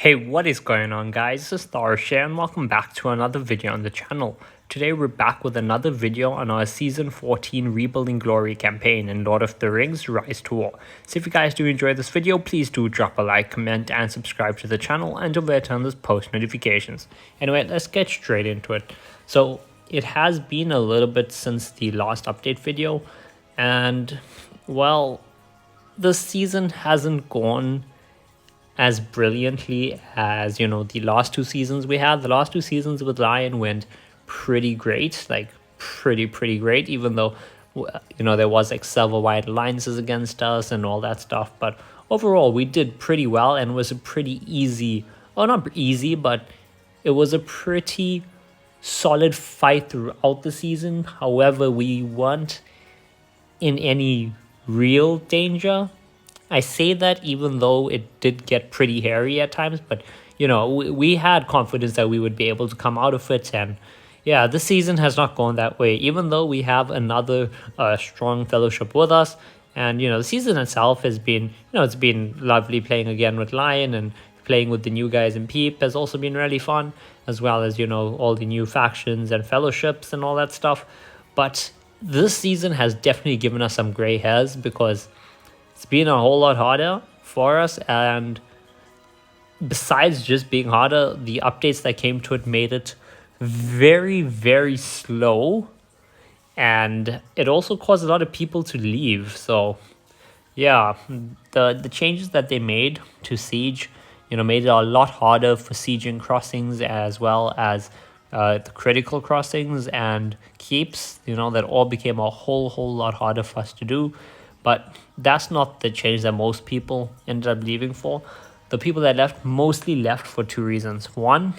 Hey, what is going on, guys? This is Tharshey and welcome back to another video on the channel. Today we're back with another video on our Season 14 Rebuilding Glory campaign in Lord of the Rings Rise to War. So if you guys do enjoy this video, please do drop a like, comment, and subscribe to the channel, and don't forget to turn those post notifications. Anyway, let's get straight into it. So it has been a little bit since the last update video, and well, the season hasn't gone as brilliantly as, the last two seasons we had. The last two seasons with Lion went pretty great, like pretty great, even though, there was like several white alliances against us and all that stuff. But overall, we did pretty well, and it was a pretty easy, well, not easy, but it was a pretty solid fight throughout the season. However, we weren't in any real danger. I say that even though it did get pretty hairy at times, but we had confidence that we would be able to come out of it. And yeah, this season has not gone that way, even though we have another strong fellowship with us. And the season itself has been, it's been lovely playing again with Lion, and playing with the new guys in Peep has also been really fun, as well as all the new factions and fellowships and all that stuff. But this season has definitely given us some gray hairs, because it's been a whole lot harder for us. And besides just being harder, the updates that came to it made it very slow, and it also caused a lot of people to leave. So yeah, the changes that they made to Siege, made it a lot harder for sieging crossings, as well as the critical crossings and keeps, that all became a whole lot harder for us to do. But that's not the change that most people ended up leaving for. The people that left mostly left for two reasons. One,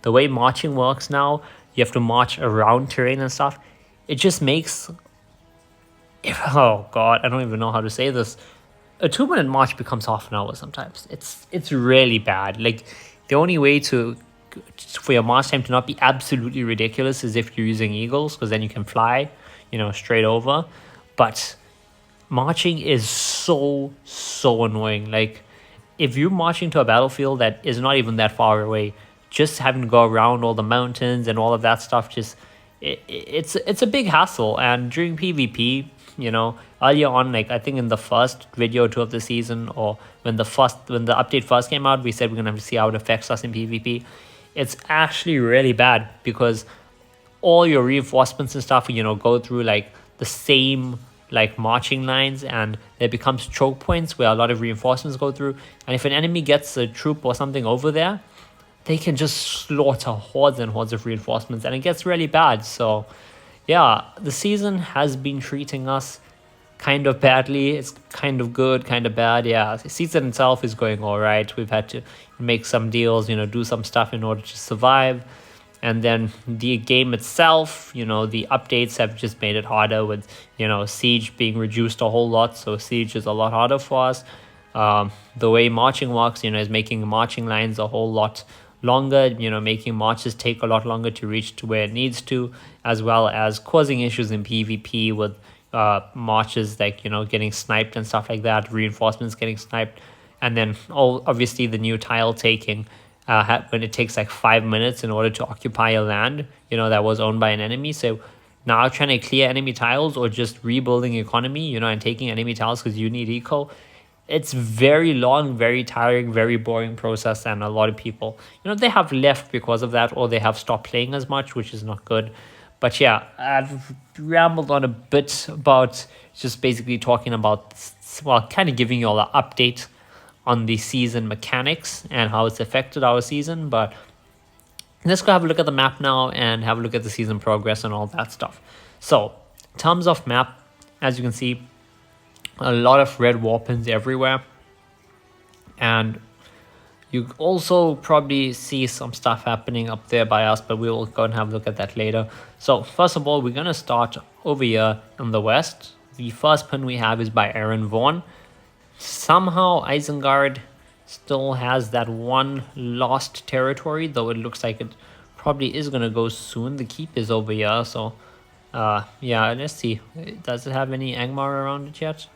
the way marching works now, you have to march around terrain and stuff. It just makes, oh god, I don't even know how to say this. A 2-minute march becomes half an hour sometimes. It's really bad. Like, the only way for your march time to not be absolutely ridiculous is if you're using eagles, because then you can fly, straight over. But marching is so annoying. Like, if you're marching to a battlefield that is not even that far away, just having to go around all the mountains and all of that stuff, just it's a big hassle. And during PvP, earlier on, like I think in the first video or two of the season, or when the update first came out, we said we're gonna have to see how it affects us in PvP. It's actually really bad, because all your reinforcements and stuff, go through like the same like marching lines, and there becomes choke points where a lot of reinforcements go through. And if an enemy gets a troop or something over there, they can just slaughter hordes and hordes of reinforcements, and it gets really bad. So yeah, the season has been treating us kind of badly. It's kind of good, kind of bad. Yeah, the season itself is going all right. We've had to make some deals, do some stuff in order to survive. And then the game itself, the updates have just made it harder, with, Siege being reduced a whole lot. So Siege is a lot harder for us. The way marching works, is making marching lines a whole lot longer, making marches take a lot longer to reach to where it needs to, as well as causing issues in PvP with marches like, getting sniped and stuff like that, reinforcements getting sniped. And then obviously the new tile taking, when it takes like 5 minutes in order to occupy a land, that was owned by an enemy. So now trying to clear enemy tiles, or just rebuilding economy, and taking enemy tiles because you need eco, it's very long, very tiring, very boring process. And a lot of people, they have left because of that, or they have stopped playing as much, which is not good. But yeah, I've rambled on a bit about just basically talking about, well, kind of giving you all an update on the season mechanics and how it's affected our season. But let's go have a look at the map now and have a look at the season progress and all that stuff. So in terms of map, as you can see, a lot of red war pins everywhere, and you also probably see some stuff happening up there by us, but we will go and have a look at that later. So first of all, we're going to start over here in the west. The first pin we have is by Aaron Vaughn. Somehow Isengard still has that one lost territory, though it looks like it probably is going to go soon. The keep is over here, so yeah, let's see. Does it have any Angmar around it yet?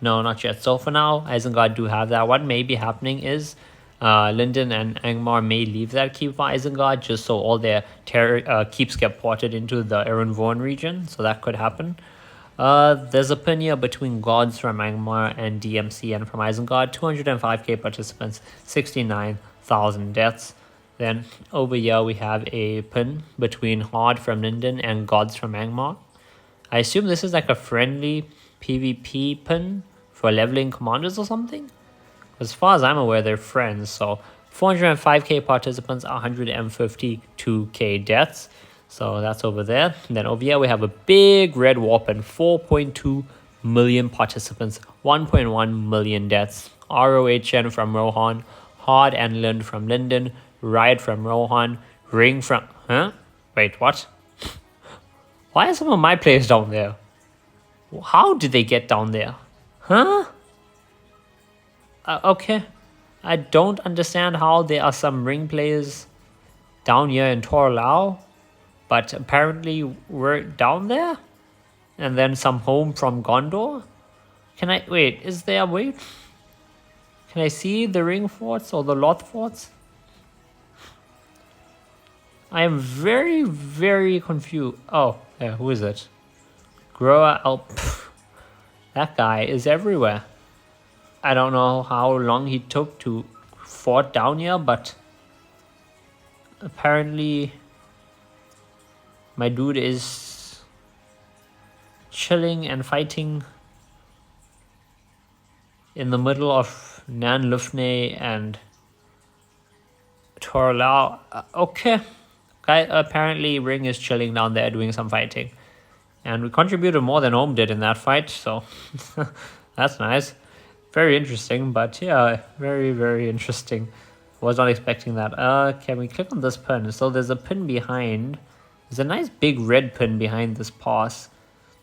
No, not yet. So for now, Isengard do have that. What may be happening is Linden and Angmar may leave that keep for Isengard just so all their keeps get ported into the Erenvorn region, so that could happen. There's a pin here between gods from Angmar and DMC and from Isengard, 205k participants, 69,000 deaths. Then over here we have a pin between Hard from Linden and gods from Angmar. I assume this is like a friendly PvP pin for leveling commanders or something? As far as I'm aware, they're friends, so 405k participants, 152k deaths. So that's over there. And then over here we have a big red warp and 4.2 million participants, 1.1 million deaths. ROHN from Rohan, Hard and Lind from Linden, Riot from Rohan, Ring from... Huh? Wait, what? Why are some of my players down there? How did they get down there? Huh? Okay. I don't understand how there are some Ring players down here in Torlau, but apparently we're down there? And then some home from Gondor? Can I... Wait, is there... Wait. Can I see the Ring forts or the Loth forts? I am very, very confused. Oh, yeah, who is it? Grower Alp. That guy is everywhere. I don't know how long he took to fort down here, but apparently my dude is chilling and fighting in the middle of Nan Lufne and Torlau. Okay. Guy, apparently Ring is chilling down there doing some fighting. And we contributed more than Home did in that fight, so that's nice. Very interesting, but yeah, very, very interesting. Was not expecting that. Can we click on this pin? So there's a pin behind. There's a nice big red pin behind this pass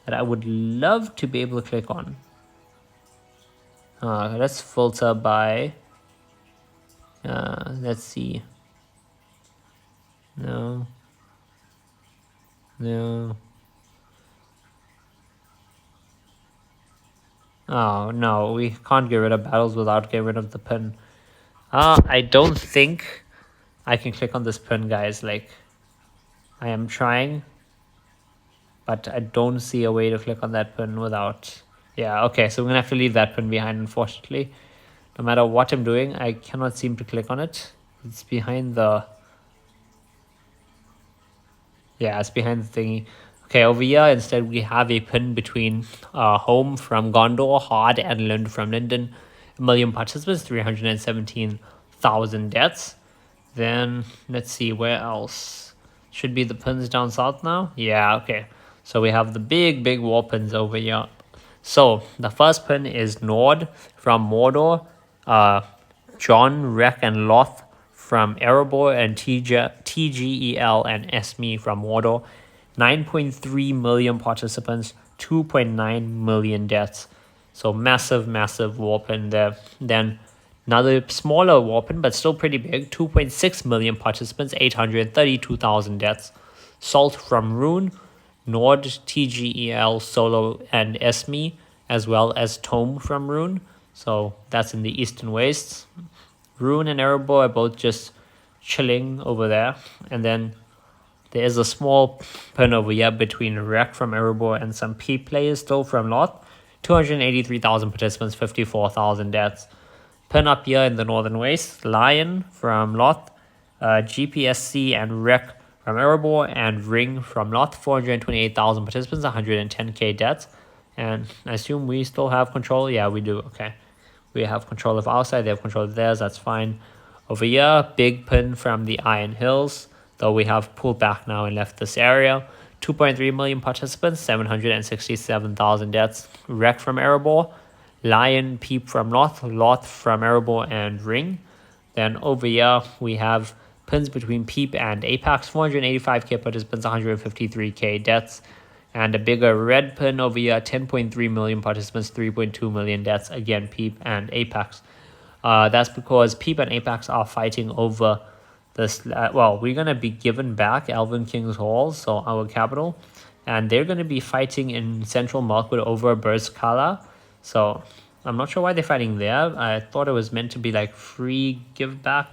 that I would love to be able to click on. Let's filter by... let's see. No. Oh, no, we can't get rid of battles without getting rid of the pin. I don't think I can click on this pin, guys. Like, I am trying, but I don't see a way to click on that pin without... Yeah, okay, so we're gonna have to leave that pin behind, unfortunately. No matter what I'm doing, I cannot seem to click on it. It's behind the... Yeah, it's behind the thingy. Okay, over here, instead, we have a pin between Home from Gondor, Hard, and Lind from Linden. 1 million participants, 317,000 deaths. Then, let's see, where else? Should be the pins down south now? Yeah, okay. So we have the big, big war pins over here. So, the first pin is Nord from Mordor, John, Rek, and Loth from Erebor, and TGEL and Esme from Mordor. 9.3 million participants, 2.9 million deaths. So massive, massive warpin there. Then another smaller warpin, but still pretty big, 2.6 million participants, 832,000 deaths. Salt from Rune, Nord, TGEL, Solo, and Esme, as well as Tome from Rune. So that's in the Eastern Wastes. Rune and Erebor are both just chilling over there. And then there is a small pin over here between Rek from Erebor and some P players still from Loth. 283,000 participants, 54,000 deaths. Pin up here in the Northern Waste, Lion from Loth, GPSC and Rek from Erebor, and Ring from Loth. 428,000 participants, 110k deaths. And I assume we still have control. Yeah, we do. Okay. We have control of our side. They have control of theirs. That's fine. Over here, big pin from the Iron Hills, though we have pulled back now and left this area. 2.3 million participants, 767,000 deaths. Rek from Erebor, Lion, Peep from Loth, Loth from Erebor, and Ring. Then over here, we have pins between Peep and Apex, 485k participants, 153k deaths. And a bigger red pin over here, 10.3 million participants, 3.2 million deaths. Again, Peep and Apex. That's because Peep and Apex are fighting over this. Well, we're going to be given back Elven King's Hall, so our capital. And they're going to be fighting in Central Mirkwood over Burskala. So I'm not sure why they're fighting there. I thought it was meant to be like free give back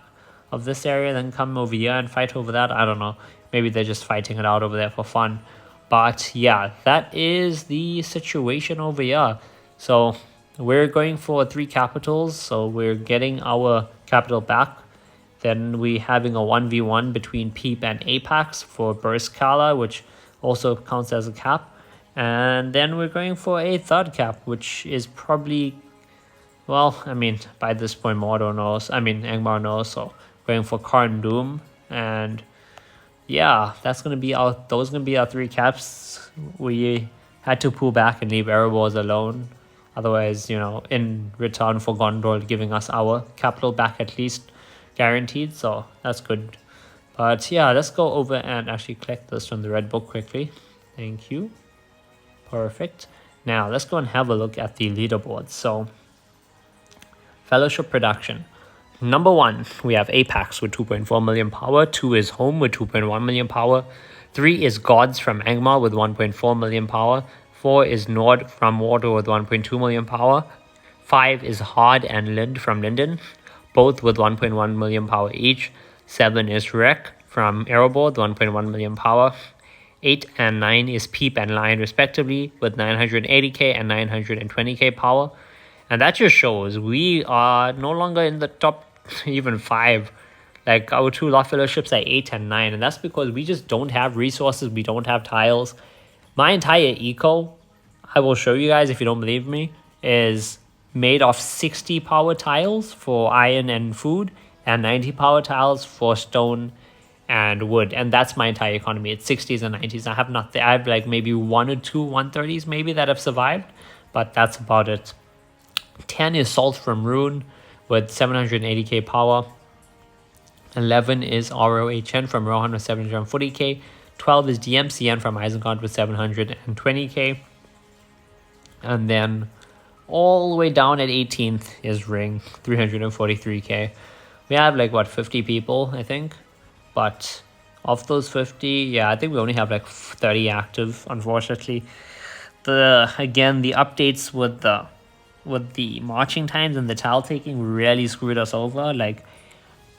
of this area, then come over here and fight over that. I don't know. Maybe they're just fighting it out over there for fun. But yeah, that is the situation over here. So we're going for 3 capitals. So we're getting our capital back. Then we having a 1v1 between Peep and Apex for Burst Kala, which also counts as a cap. And then we're going for a 3rd cap, which is probably, well, I mean, by this point, Mordo knows. I mean, Angmar knows. So going for Karn Doom. And yeah, those gonna be our 3 caps. We had to pull back and leave Erebors alone. Otherwise, you know, in return for Gondor giving us our capital back at least guaranteed. So that's good. But yeah, let's go over and actually collect this from the red book quickly. Thank you. Perfect. Now let's go and have a look at the leaderboard. So Fellowship production. Number 1, we have Apex with 2.4 million power. 2 is Home with 2.1 million power. 3 is Gods from Angmar with 1.4 million power. 4 is Nord from Mordor with 1.2 million power. 5 is Hard and Lind from Linden, both with 1.1 million power each. 7 is Rek from Erebor with 1.1 million power. 8 and 9 is Peep and Lion respectively with 980k and 920k power. And that just shows we are no longer in the top even 5. Like our 2 Lot Fellowships are 8 and 9. And that's because we just don't have resources. We don't have tiles. My entire eco, I will show you guys if you don't believe me, is made of 60 power tiles for iron and food and 90 power tiles for stone and wood. And that's my entire economy. It's 60s and 90s. I have like maybe 1 or 2 130s maybe that have survived, but that's about it. 10 is Salt from Rune with 780k power. 11 is ROHN from Rohan with 740k. 12 is DMCN from Isengard with 720k. And then all the way down at 18th is Ring, 343k. We have like, what, 50 people, I think? But of those 50, yeah, I think we only have like 30 active, unfortunately. Again, the updates with the marching times and the tile taking really screwed us over. Like,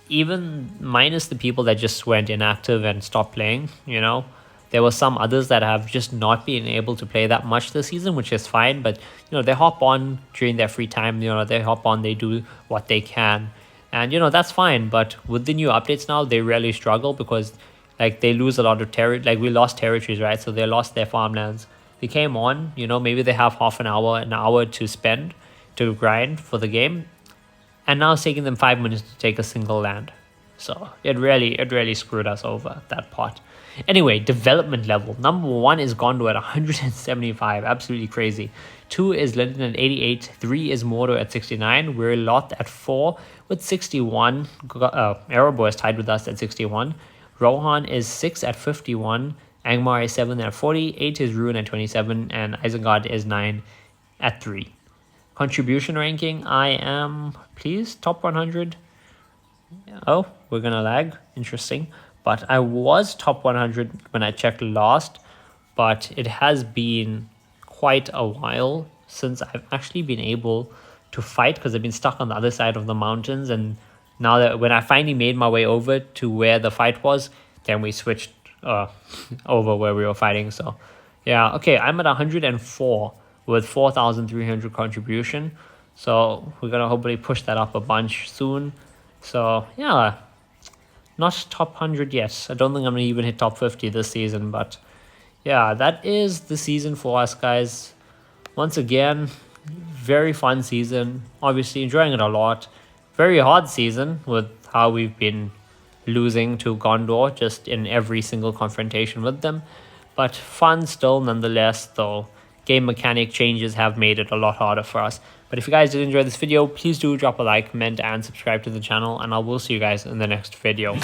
even minus the people that just went inactive and stopped playing, you know, there were some others that have just not been able to play that much this season, which is fine. But, you know, they hop on during their free time, you know, they hop on, they do what they can. And, you know, that's fine. But with the new updates now, they really struggle because, like, they lose a lot of territory. Like, we lost territories, right? So they lost their farmlands. They came on, you know, maybe they have half an hour to spend to grind for the game. And now it's taking them 5 minutes to take a single land. So it really screwed us over, that part. Anyway, development level. Number 1 is Gondor at 175. Absolutely crazy. 2 is Linden at 88. 3 is Mordor at 69. We're Lot at 4 with 61. Erebor is tied with us at 61. Rohan is 6 at 51. Angmar is 7 at 40. 8 is Ruin at 27. And Isengard is 9 at 3. Contribution ranking, I am, please, top 100. Oh, we're gonna lag. Interesting. But I was top 100 when I checked last, but it has been quite a while since I've actually been able to fight because I've been stuck on the other side of the mountains. And now that when I finally made my way over to where the fight was, then we switched over where we were fighting. So yeah, okay, I'm at 104 with 4,300 contribution. So we're gonna hopefully push that up a bunch soon. So yeah, not top 100 yet. I don't think I'm gonna even hit top 50 this season, but yeah, that is the season for us, guys. Once again, very fun season. Obviously enjoying it a lot. Very hard season with how we've been losing to Gondor just in every single confrontation with them. But fun still nonetheless, though. Game mechanic changes have made it a lot harder for us. But if you guys did enjoy this video, please do drop a like, comment, and subscribe to the channel. And I will see you guys in the next video.